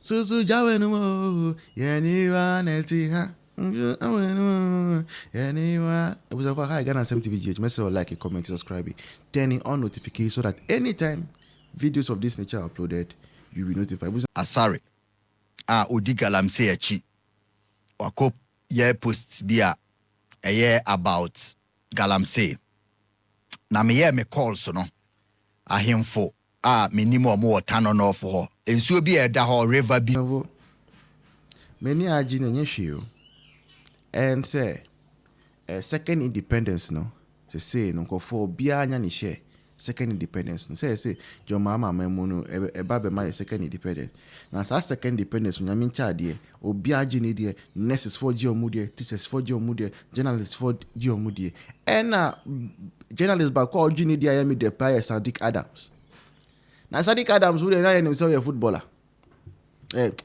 Susu Jawenumo, Yaniwa Netiha. Anyway, it was a high Ghana MTV. Message like, a comment, subscribe, turning on notifications so that anytime videos of this nature are uploaded, you will be notified. Asare, Odi Galamsey Echi, Wako ye posts bia a year about Galamsey. Na me ye me calls no, a him for minimum more turn on off for, and so be a da river be. Many are genius. And say, second independence, no. Say, no, go for bianya ni share. Second independence, no. Say, your mama, my mono, a baby, my second independence. Now, second independence, when I mean, child, or biaji ni nurses for Geomudie, teachers for Geomudie, journalists for Geomudie. And journalists by call Gini Diami de player Sadick Adams. Now, Sadick Adams would not himself a footballer,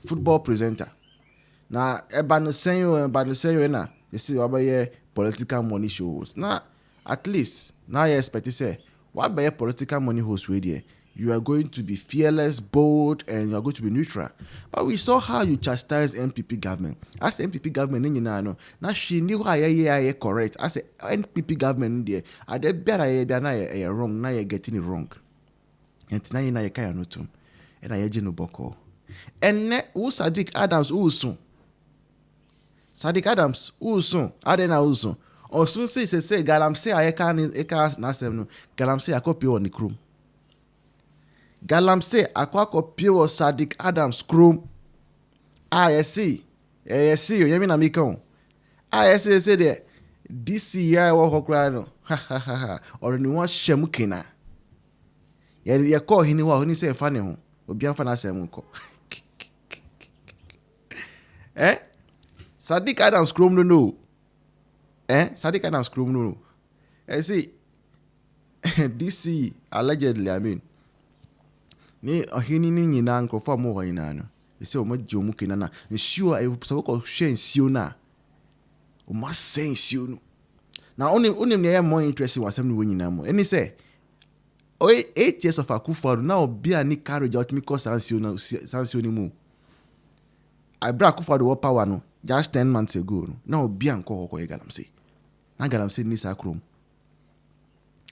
football presenter. Now, na you see what political money shows. Now, at least now you expect to say what by political money host radio, you are going to be fearless, bold, and you are going to be neutral. But we saw how you chastise MPP government. As MPP government, now she knew how you correct. As MPP government, there are they better now wrong. Now you're getting it wrong. And now you can't know them. And I no boko. And who Sadick Adams who soon. Sadick Adams, who soon? Adena who soon? Or soon say Galamsey AYEKA nasem no. Galamsey akopio on the chrome. Galamsey akopio Sadick Adams chrome. Yes, you mean na mikon. Yes, say there. This year wo hokra no. Ha ha ha ha. Or ni won shemu kina. Ye call hini wa honi say fa ne ho. Obi anfa na asem nko. Sadick Adams Chrome no. Sadick Adams Chrome no. See, DC allegedly, I mean, ni ohini ni nyina nkrofo mo ho nyina no. Say o ma jomu kina na. Sure e so ko hwe nsio na. O ma sen nsio no. Na onim ne more interesting wasem no nyina mo. Any say 8 years of Akufo now be ani carriage out me cause sansio ni mu. I brought Akufo the power no. Just 10 months ago, now Bianco Hoko Galamsey. Na Galamsey ni sacrum.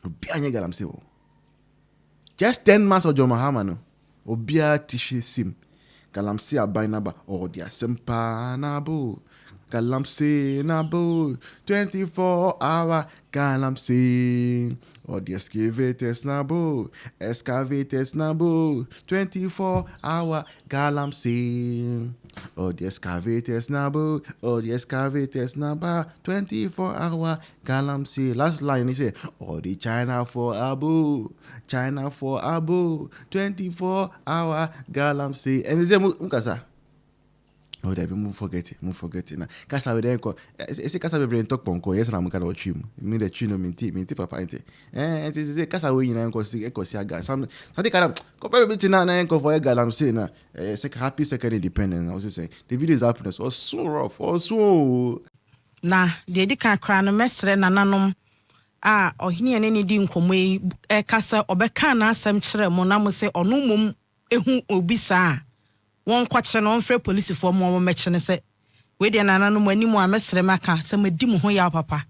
Bianya Galamsey. Just 10 months of John Mahama no. Obia Tishi Sim. Galamsey abainaba. Oh, dia sempa nabo. Galamsey nabo. 24-hour Galamsey. Oh, the excavators nabo. 24-hour Galamsey. Oh, the excavators nabo. Oh, the excavators naba. 24-hour Galamsey. Last line he say, oh, the China for Abu. 24-hour Galamsey. And he say, Mukasa. Oh, they be move forget it. Now, Kasa we then call. Ese Kasa we brain talk ponko. Yes, na mukada ochim. Me the chino minti papa inte. Ese Kasa we ina nko si aga. Sadick Adams. Ko pe biti na nko for Galamsey na. Happy second independence. I was say the video is happening. So so rough. So na de di kan kra no mesre nananom ohini ene ni di nkomo yi Kasa obeka na asem kire mo na mo se onu mum ehu obi saa. One kwache no mfre police for mo mechene se we de nananom animu amesre maka se madi mu ho ya papa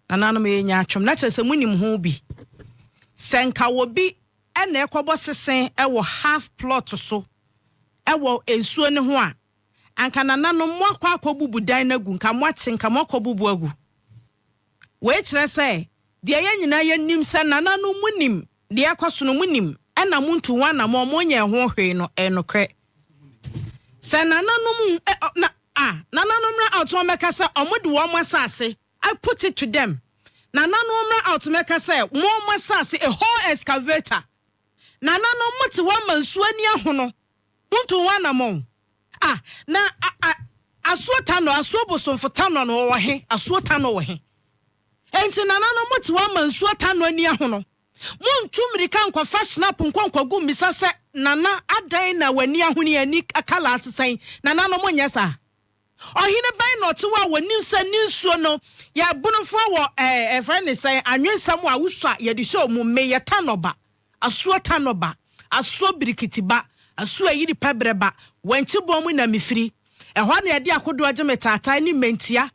nananom ye nya atwom na che se munim ho bi senka wo bi ene ekobo sesen e wo half plot so e wo ensuo ne ho a anka nananom mo akwakobubu dan na gu nka mo atenka mo akobubu agu we kire se de ye nyina ye nim se nananom munim de akoso no munim ena muntu wa na mo nye ho hwe no enokre Nananom out make say omode wo masase. I put it to them. Nananom out make say mo masase a whole excavator. Nananom moti wa mansuo ani ahono. Muntu wana mo. Na asuota no asuoboso mfotano no wo he. Asuota no wo he. Enti nananom moti wa mansuo tano ani ahono. Muntu mrika nkwa snap nkwa gu misase nana adan na wani ahuni ani akala asesan nana no monyesa ohine ban no to wa wani sa ninsuo no ya bunofo wo friend say anwensam a wusua ye de show mu me yeta no ba aso ta no ba aso birikiti ba asu ayiri pebreba wanchi bomu na mifiri ehwa na yede akodo ageme taatai ni mentia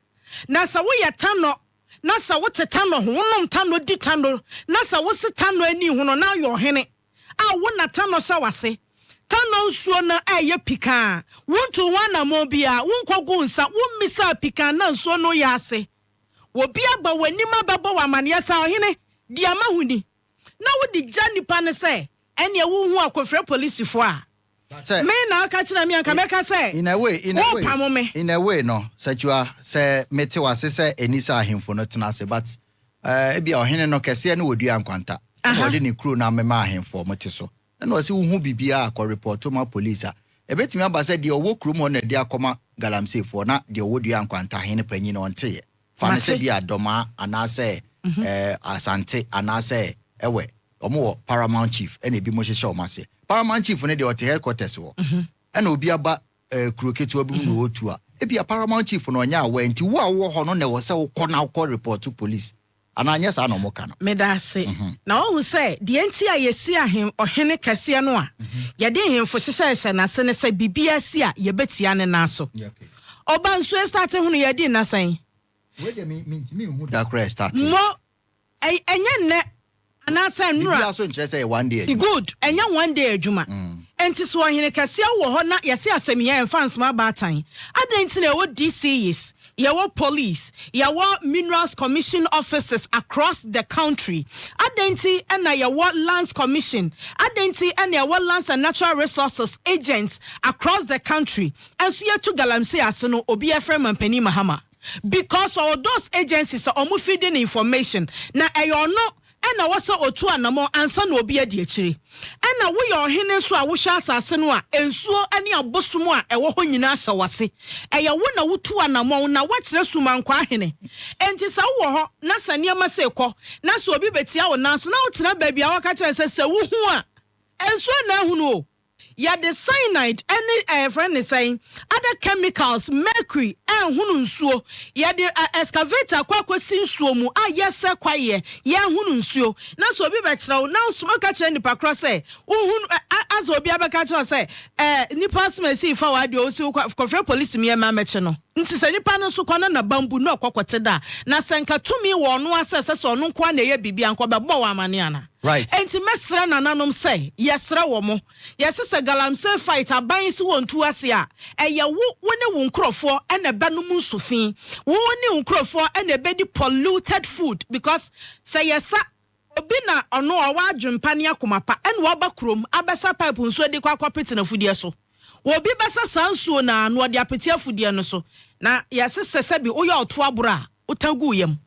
na sa wo yetano na sa wo tetano ho nom tano di tano na sa wo setano ani ho no na yo hene a wo na tano sha wase tano nsuo na eye pika wonto wana mo bia wonkwagu nsa wo misa pika na nsuo no ya ase wo bia ba wanima babo wa mane sa ohene di amahuni na wo di janipa ne se ene wo hu akofre police fo a me na aka kira me anka meka say in a way no sajua say mete wase say enisa ahemfo no tena se but e bia ohene no kese ne wodua nkwanta na ode ne kru na mema ahemfo mete so na wase wo hu bibia akọ report ma police a ebetimi aba say de owo kru mo na de akoma galamsey fo na de wodua nkwanta hene panyi no onte fa ne se bia doma ana say asante ana say ewe omo paramount chief ene bi mo hye o mase paramount chief ne de hotel headquarters wo ene obi aba kroketu obi no otu a e bia paramount chief no nya awa nti wo awo ho no ne wo se wo kọ na kọ report to police ana anya sa no mo ka no medase na wo say de enti a yesi ahem ohene kase no a ye de hemfo hyehyehye na se ne se bibia si a ye betia ne na so oba nso start hu no ye di na san we de me hu da crash start mo enye ne anasa nura bibia so nche say one day good enya one day adwuma enti so ohene kase wo ho na yesi asemiye fans ma batan adenti na wo DCs yawo police yawo minerals commission officers across the country adenti na yawo lands commission adenti na yawo lands and natural resources agents across the country enso yetu galamsey aso obi efrem Mampani Mahama because all those agencies are almost feeding information na eyo no ena wasa otu anamo ansa na obi adi akiri ena wo ye ohene so a wo hwa asase no a ensuo ani abosomo a ewo ho nyina hye wase eye wo na wotu anamo na wo kire sumankwa ahene enti sa wo ho na sane ma se kọ na so obi betia wo nanso na wo tena ba bia wo ka kire se wo hu a ensuo na hu no ya the cyanide any friend is saying other chemicals mercury hunu nsuo ya the excavator kwa sinsuo mu yese kwaye ya hunu nsuo na so obi be kire na smoke kire nipa cross say hunu as obi abeka kire say nipa smesi fa wa de osi kofre police me ma meche no nti se nipa no so kwana na bambu no kokote da na senka tumi wo no asese so no kwa na ye bibia nko be bo wa amane ana right enti mesra nananom say yesra wo mo yesese galamsey fight aban si wontu ase a eye wo ne wo nkrofo ene benum nsufin wo ne nkrofo ene bedi polluted food because say yesa obi na ono owa adwempa ne akomapa ene wo ba krom abesa pipe nso de kwa akopete na fudie so obi besa sansuo na no de apete afudie no so na yesese sebi wo ye oto abura otagu yam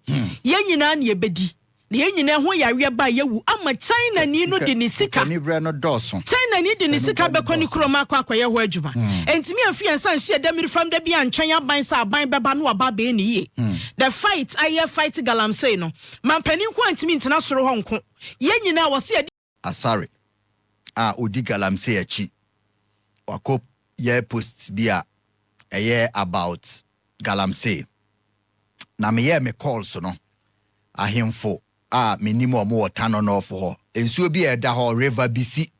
ye nyina na ye bedi na ye nyina ho yawe ba yewu ama China ni no de ne sika ni bre no doso China ni de ne sika be koni kroma akwaye ho adwuma entimi afia nsan hye da miri fam da bia ntwan aban sa aban beba no aba be ne ye the fight fight galamsey no Mampani ko antimi ntena soro ho nko ye nyina wo se asare odi galamsey achi wakop ye post bia about galamsey na me calls no ahemfo minimo mo tano no for ensuo bi eda ho river bisi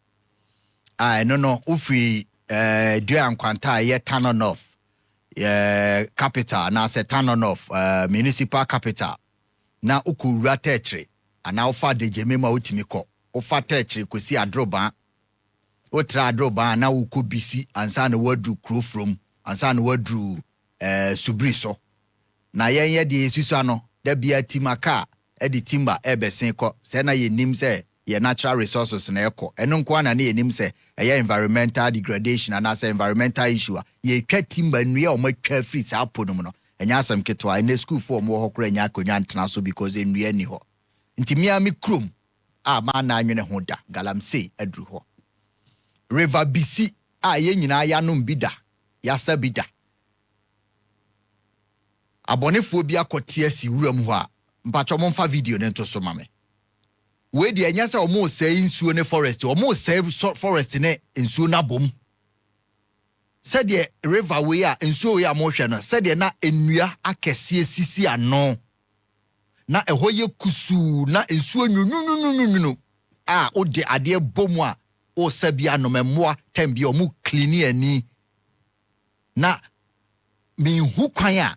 no ufri duan kwanta ye tano north capital na se tano north municipal capital na ukura techre ana ufa de jemema utimi ko ufa techre kosi adroba otra adroba na uku bisi ansa na wadu kro from ansa na wadu subriso na ye de esusu no da bia timaka edi timber ebesen ko se na ye nim se ye natural resources na eko eno nko na ye nim se ye environmental degradation and as environmental issue ye twa timber nua o matwa free sa podum no enya asem ketwa na school for mo ho kora nya akonwa ntena so because enua ni ho ntimia mi krom ma na anwene ho da galamsey adru ho river bisi ye nyina ya no mbida ya sabida abonefo bi akote asi wuram ho a mpacho mo mfa video ne nto so mame we de anya se omo sei nsuo ne forest omo sei forest ne nsuo na bom se de river we a nsuo ya mo hwe no se de na enua akese sisi ano na ehoye kusu na nsuo nyunyunyunyunu o de ade bom a o sabia no memoa tembi o mu clean ani na me hu kwan a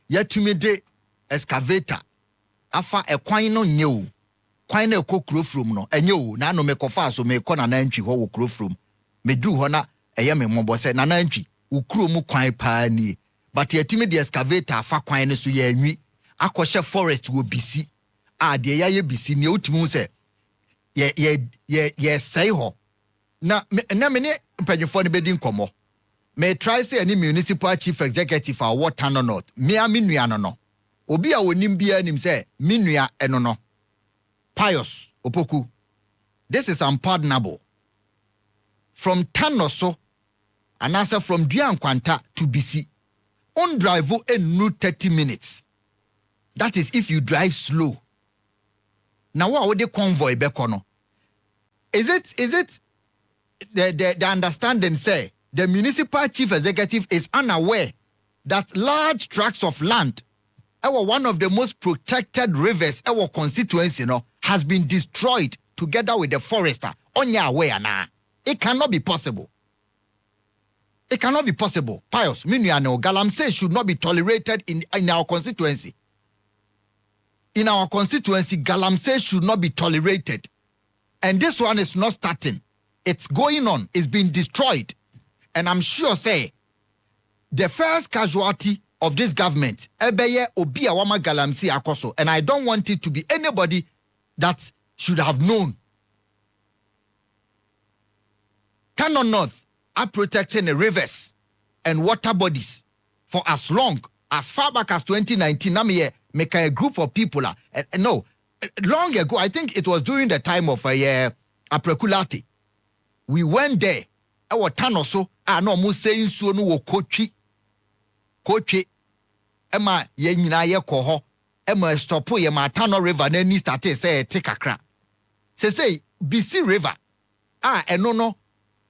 yatumi de excavator afa ekwan no nye o kwan na ekokuro from no enye o na no mekofa so me kɔ na nantwi hɔ wo kuro from me du hɔ na eye me mmɔbɔ sɛ na nantwi wo kuro mu kwan paa nie but yatumi de excavator afa kwan no so ya anwi akɔhye forest wo bisi a de ya ye bisi ne otumi hu sɛ ye say hɔ na me ne mpanyefo ne bedi nkɔmɔ me try say any municipal chief executive a water no not me a menua no obi a wonim bia nim say menua eno no Pius Opoku, this is unpardonable. From Tanoso, and answer from Duankwanta to BC, on drive in 30 minutes. That is if you drive slow. Now what would the convoy bekono? Is it the understanding say the municipal chief executive is unaware that large tracts of land, one of the most protected rivers, our constituency, has been destroyed together with the forester. On your way, na. It cannot be possible. It cannot be possible. Pius, Minuano, Galamsey should not be tolerated in our constituency. In our constituency, Galamsey should not be tolerated. And this one is not starting. It's going on. It's been destroyed. And I'm sure, say, the first casualty of this government, Ebeye Obia Wama Galamsey Akoso, and I don't want it to be anybody that should have known. Kano North are protecting the rivers and water bodies for as long, as far back as 2019. Make a group of people, long ago, I think it was during the time of Aprekulati. We went there. Our Tanoso, no mo saying so no kochi. Emma ye nyina ye koho. Emma stopo ye Matano River ni start say take akra. Say BC River. No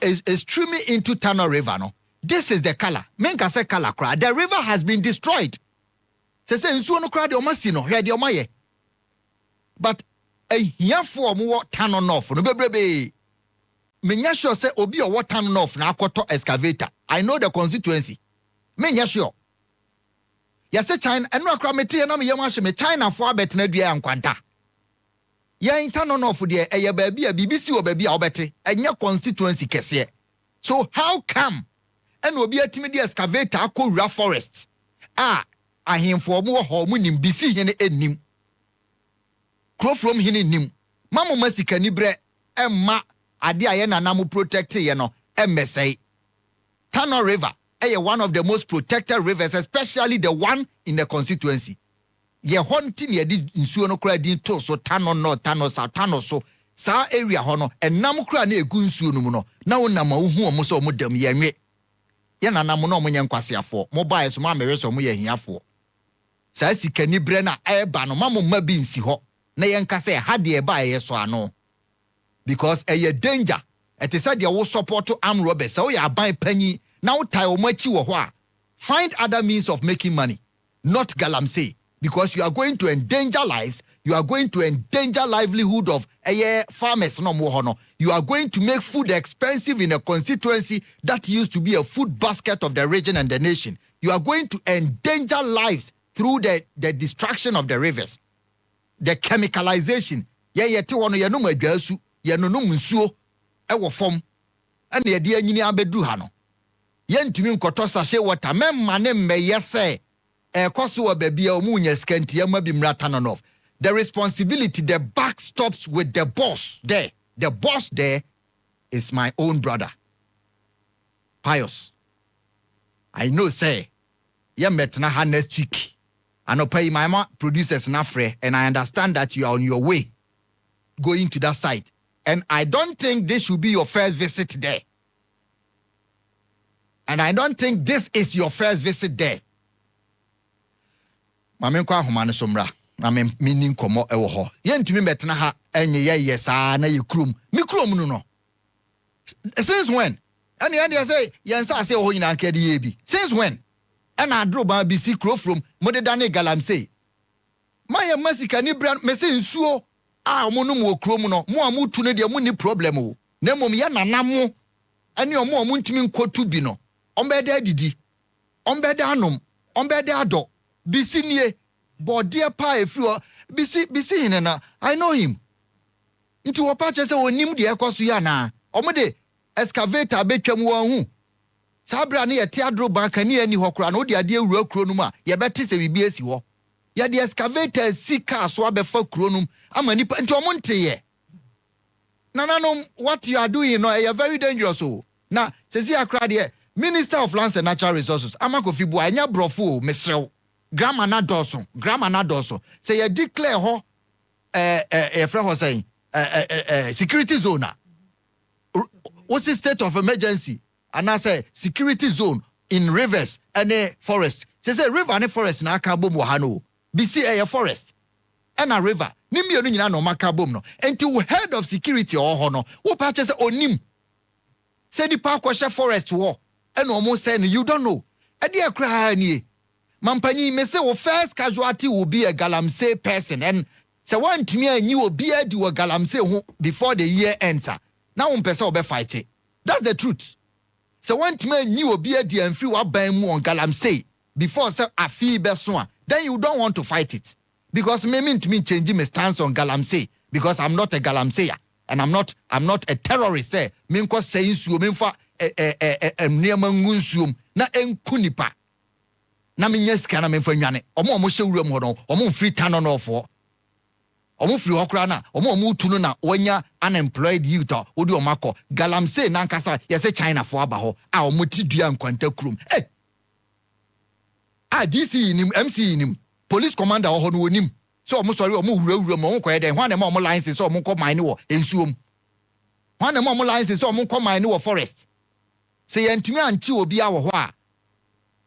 is streaming into Tano River no. This is the color. Menka say color kra. The river has been destroyed. Say nsuo no kra de omasi no. Here de omaye. But here for mo Tano North no bebrebe. Menya sure say obi o Tano North na akoto excavator. I know the constituency. Menya sure. Yase China enu akra meti na me yema me China fo abet na dua ankwanta. Ya Tano North de eye baabi a BBC o baabi a obete enye constituency kese. So how come enu obi atimi de excavator akowura forest? Ahemfo mo ho mu nim BC hene enim. Crow from hene nim. Mamu masika ni bre emma ade aye nana mu protect ye no emesei. Tano River one of the most protected rivers, especially the one in the constituency. Ye hunting ye did nsuo no kra din to so Tano North, Tano South, Tano so sa area hono and nam kra na egu nsuo no mu no na wona ma hu omo so omo dam ye nwe ye nana mo no omo nya nkwasiafo mobile so ma mehwe so omo ye hiafo sa sika ni bre na eba no mamo ma bi nsi ho na ye nka se ha de eba ye so ano because ye danger it is said they will support to armed robbers so ya ban panyi now tie omachi wo ho a find other means of making money, not Galamsey, because you are going to endanger lives, you are going to endanger livelihood of farmers no more hono. You are going to make food expensive in a constituency that used to be a food basket of the region and the nation. You are going to endanger lives through the destruction of the rivers, the chemicalization. Yeti wono ye no madwasu, ye no nsuo ewo fom, ene ye de anyini abedu ha no. Yentumi nkoto sachet water memma ne mmeye se ekoso wa baabi a omunya skanti ya mabi mrata no of. The responsibility, the back stops with the boss there. The boss there is my own brother, Pius. I know say ye metna ha next week. I know pay my ma producers na free, and I understand that you are on your way going to that site. And I don't think this should be your first visit there. And I don't think this is your first visit there. Mame kwa humane somra. Mame meaning komo ewo ho. Yentumi metna ha enye ye sa na ye krum. Mi krum no. Since when? And you say yensa say ho nyina nkede ye bi. Since when? And I drove by BC crow from Modedane Galamsey. My masika ni brand me say nsuo mo no mo krom no mo amutu ne de mo ni problem o. na mom ya nanamo ane omo ntimi nkotu bi no ombeda didi ombeda anom ombeda ado bisinie body pa efri bisi hinena I know him nti wo pa che se onim de ekoso ya na omode excavator betwam wo hu sabra ne ye teadro banka ne ani hokora no de ade awura kuro num a ye beti se bibi esi ho ye de excavator sika so abefa kuro num ama nipa nti omonte ye nananom what you are doing no you are very dangerous o na sesi akra de Minister of Lands and Natural Resources amakofi bo anya brofo mesrew grammar na doso say you declare ho friend ho saying security zone what's the state of emergency and I say security zone in rivers and forest say river and forest na aka bom wo ha no BC a forest and a river ni mienu nyina no maka bom no enti wo head of security ho no wo pa che say onim say di pa kwahye forest wo and almost saying you don't know e dey akra ni mampanyi me say wo first casualty will be a galamsey person and say one to me and you will be a do a galamsey before the year ends now one person will be fighting that's the truth so one to me and you will be a and free wa ban mu on galamsey before say afi be so then you don't want to fight it because me mean to me changing my stance on galamsey because I'm not a galamseyer and I'm not a terrorist say me nko say nsuo me fa niema ngunsuom na enkunipa na menya sika na memfa nwane omo hye wuram ho no omo free tano no ofo omo free hokra na omo tu no na wanya unemployed youth odi omakọ galamsey na nkasa yese China fo aba ho a omo tidua nkwanta krum DC nim MC nim police commander ho no onim so omo sorry omo wuram omo koye den hwane ma omo license so omo kọ mine wo ensuom hwane ma omo license so omo kọ mine wo forest say yentumi anti obi a wo ho a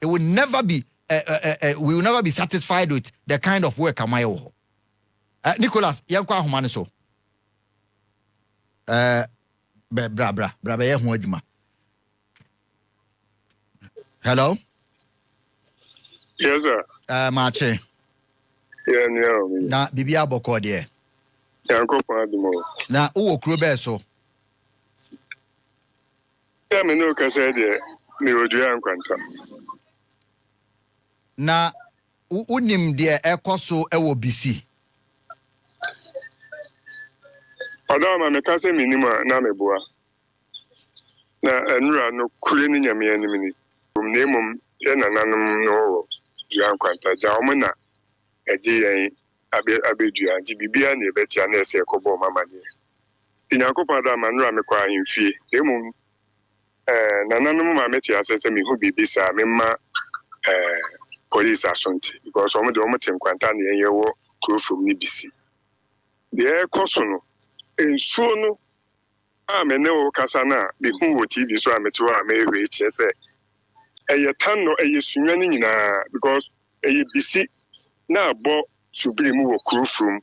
it will never be we will never be satisfied with the kind of work am I wo Nicholas yanko ahomane so bra ye ho adwuma hello yes sir mache yeah no na bibia aboko de yanko pa adimo na wo kuro be so ya me no ka say de me odua nkwanta na unim de ekoso ewo bisi Odama me ka say minima na meboa na enura no kure ni nyame anim ni nemum ye nananum no dua nkwanta ja omo na eje yen abedua nti bibia na ebetia na ese ekobo mama de inyakopa da manura me kwa ahemfie nemum nananum ma meti asese me hu bibisa me ma police asonti because omo de omo tenkwanta na yen yewo kurofom ni bisi de ekoso no ensuo no amene wo kasa na be hu wo TV so ameto a me hwe che se eye tanno eye sunwa ni nyina because eye bisi na abo subiri mu wo kurofom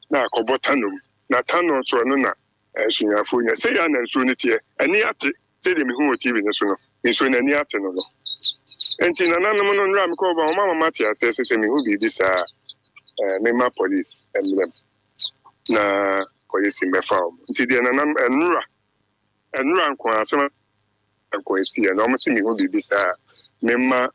na akobo tanno na tanno so no na sunyafo nya se ya na ensuo ni tie ani ate se de me hu wo TV ne so no ensuo na ani ate no enti na nanom no nra me ko ba o mama mate asese se me hu bi sa me ma police emblem na police mefa nti de na enura nko asema nko esi na o mse me hu bi sa me ma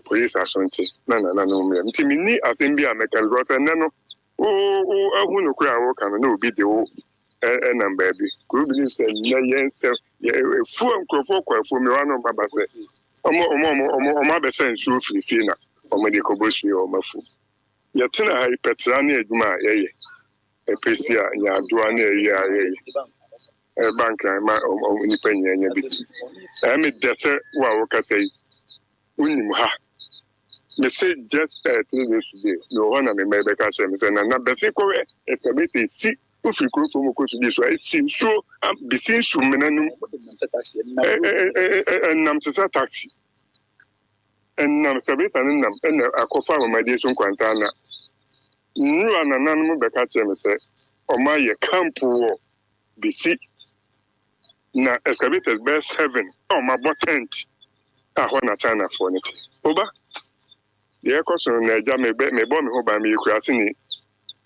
police asonti na no me nti me ni asem a mekan go se no ahu no kura wo kan na obi de wo number bi ko bi se na yense fu nkrofo kwafu me wa no baba se omo abese nsu firifi na omo de kobosu o mafu yetina ha petra na adwuma yeye epesia nya adoa na yeye bank ma ni panyanya bi me dese wa wo kasai unim ha me say just 3 days today no one me be ka say me say na bese ko estabete si ufiri kurofo mu ko su bi so esi so bisi su menanu nam tsa taxi nam sabita nam akofa mamade so kwanta na nru ananan mu be ka che me say o ma ye camp wo bisi na excavators be 7 o ma bo tent aho na China for it oba ye koso na eja me bo me ho ba me kurase ni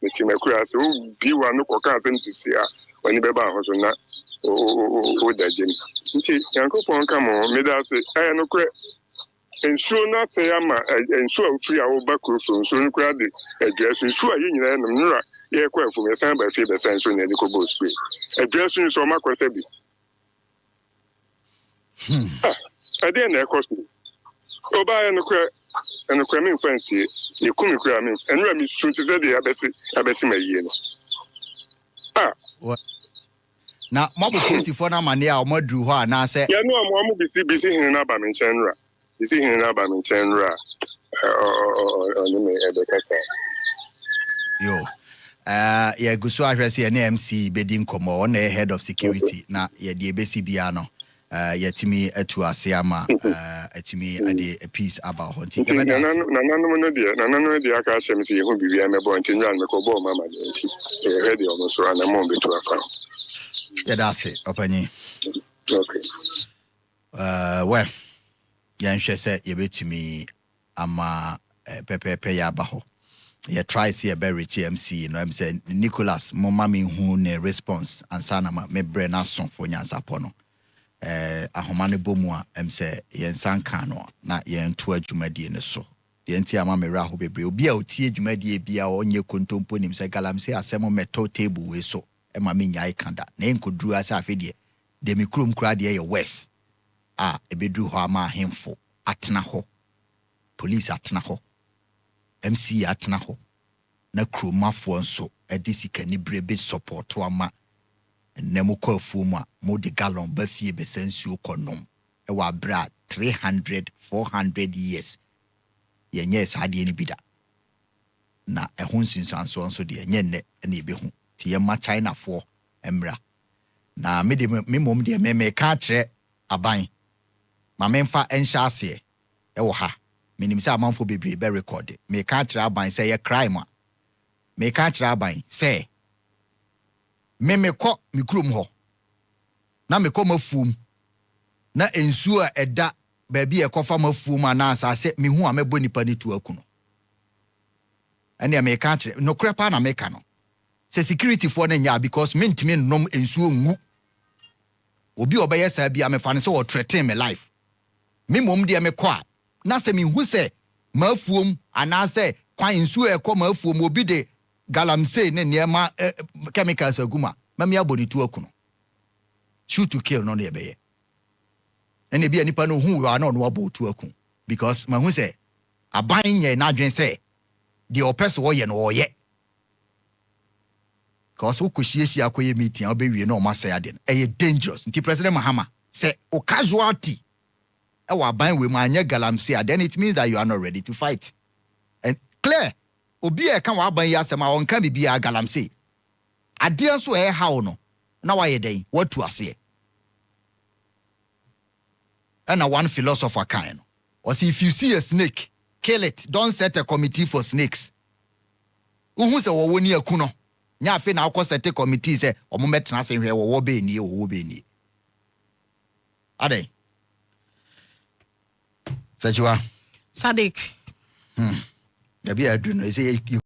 meti me kurase o bi wa no koka asem sisi a oni beba ho so na o dagye nti yankopon ka mo me da se no kure ensuo na te ama ensuo afiri a wo ba kurofo ensuo no kura de address ensuo ayi nyina no nura ye kwa afum ye san ba fi be san so na ni ko bo spray address nso ma kwese bi ade na ekosto oba ya no kura and the criminal fancy, you come cram and Remy soon to say the abesi my year. Now, Mobile Casey for na mania or more drew her, and I say, yeah, no, I'm busy in Abamin Chandra. You see in Abamin Chandra yo. Yeah, Gusu address an MC bedding como on the head of security. Now, yeah, the BC Biano. Yetimi etu asiama etimi ade a piece about hunting. Nano dia aka asem si hu bibia mebo ntinwa me ko bo mama nti ready on so ana mo betu afa. Yeah, that's it, opani. Okay. Well, yanhwe say yebetumi ama pepepe ya baho. Yeah, try see a very MC, you know, I'm saying Nicholas momami hu ne response ansana me brain ason for nyansa pono. Ahomane bomu a say yensan kan no na yento adwumadie ne so de enti ama mera ho bebre obi a otie adwumadie bia onye kontompo nim say galamsey asemo meto table we so e ma me nyai kanda na enkoduru asa afedie de me krom kra de ye west ebedru ho ama hemfo atena ho police atena ho MC atena ho na kromafo nso edisika ni brebe support ama nemu kwa fuma mo de gallon ba fie besensuo konom e wa bra 300-400 years yenye sade ni bida na ehun sinsanso nso de yenye ne na ebehu ti ye ma China for emra na me de me mom de me ka kire aban ma memfa enhya ase e wo ha minim se amanfo bebre be record me ka kire aban se ye crime me ka kire aban se me ko mikrum ho na me ko mafum na ensuo a eda baabi e kofa mafum ana asase me hu a mebo nipa ni tu akuno ene me ka kire no krepa na me ka no se security for na nya because me ntimi nnom ensuo ngu obi obeye sa bia me fa ne se wo threaten me life me mom de me ko a na se me hu se mafum ana se kwan ensuo e ko mafum obi de galamsey ne niema chemicals aguma mami aboni tu akuno shoot to kill no na ebeye ene bia nipa no hu wa na no abo tu akun because ma hu say aban nye na adwen say the oppressor wo ye no wo ye because wo kohiesie akoye meeting obewie na o ma say ade e dangerous nti President Mahama say o casualty e wa aban we ma anya galamsey then it means that you are not ready to fight and clear obi e kan wa aban yi asema won kan bibia galamsey ade so e hawo no na wa ye den watu ase and one philosopher kind or see if you see a snake kill it, don't set a committee for snakes uhu se wo woni akuno nya afi na akọ set a committee se omo metena se hwe wo be ni ade Sachiwa Sadick ya bi adu no say